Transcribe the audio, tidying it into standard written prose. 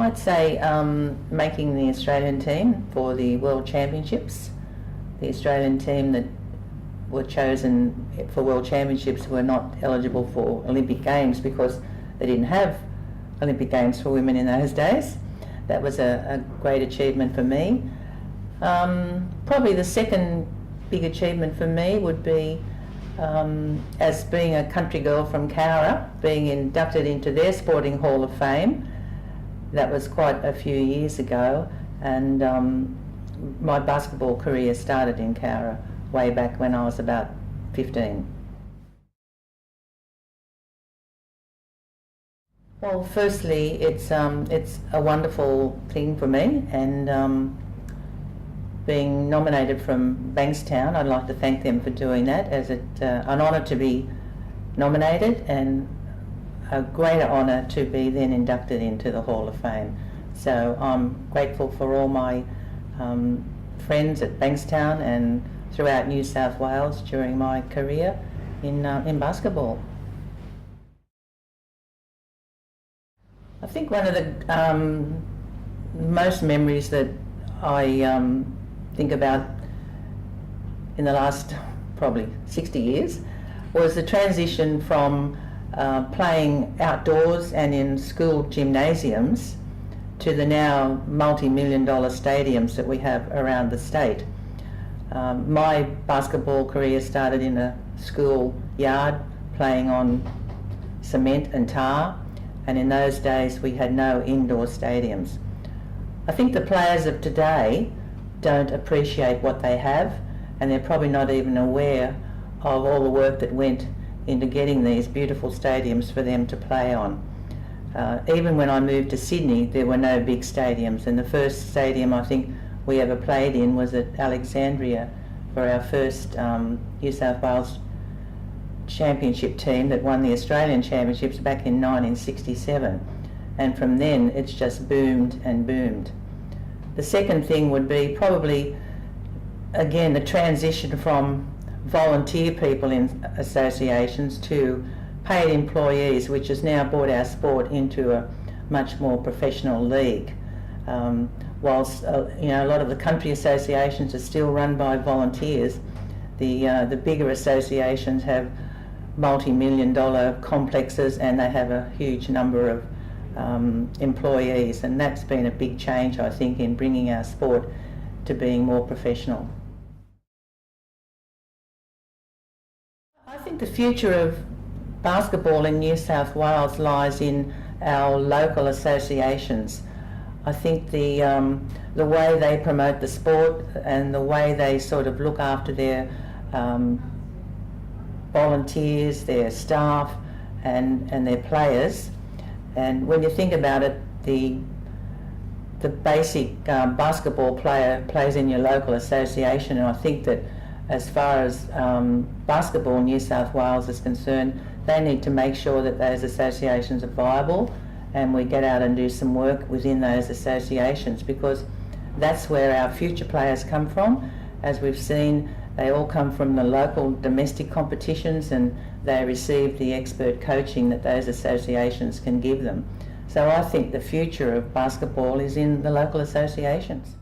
I'd say making the Australian team for the World Championships. The Australian team that were chosen for World Championships were not eligible for Olympic Games because they didn't have Olympic Games for women in those days. That was a great achievement for me. Probably the second big achievement for me would be as being a country girl from Cowra, being inducted into their Sporting Hall of Fame. That was quite a few years ago, and my basketball career started in Cowra way back when I was about 15. Well, firstly, it's a wonderful thing for me, and being nominated from Bankstown, I'd like to thank them for doing that, as it's an honour to be nominated and a greater honour to be then inducted into the Hall of Fame. So I'm grateful for all my friends at Bankstown and throughout New South Wales during my career in basketball. I think one of the most memories that I think about in the last probably 60 years was the transition from playing outdoors and in school gymnasiums to the now multi-million-dollar stadiums that we have around the state. My basketball career started in a school yard playing on cement and tar, and in those days we had no indoor stadiums. I think the players of today don't appreciate what they have, and they're probably not even aware of all the work that went into getting these beautiful stadiums for them to play on. Even when I moved to Sydney, there were no big stadiums, and the first stadium I think we ever played in was at Alexandria for our first New South Wales championship team that won the Australian Championships back in 1967, and from then it's just boomed and boomed. The second thing would be probably, again, the transition from volunteer people in associations to paid employees, which has now brought our sport into a much more professional league. Whilst a lot of the country associations are still run by volunteers, the bigger associations have multi-million-dollar complexes, and they have a huge number of employees, and that's been a big change, I think, in bringing our sport to being more professional. I think the future of basketball in New South Wales lies in our local associations. I think the way they promote the sport and the way they sort of look after their volunteers, their staff and their players. And when you think about it, the basic basketball player plays in your local association, and I think that as far as basketball in New South Wales is concerned, they need to make sure that those associations are viable, and we get out and do some work within those associations, because that's where our future players come from. As we've seen, they all come from the local domestic competitions, and they receive the expert coaching that those associations can give them. So I think the future of basketball is in the local associations.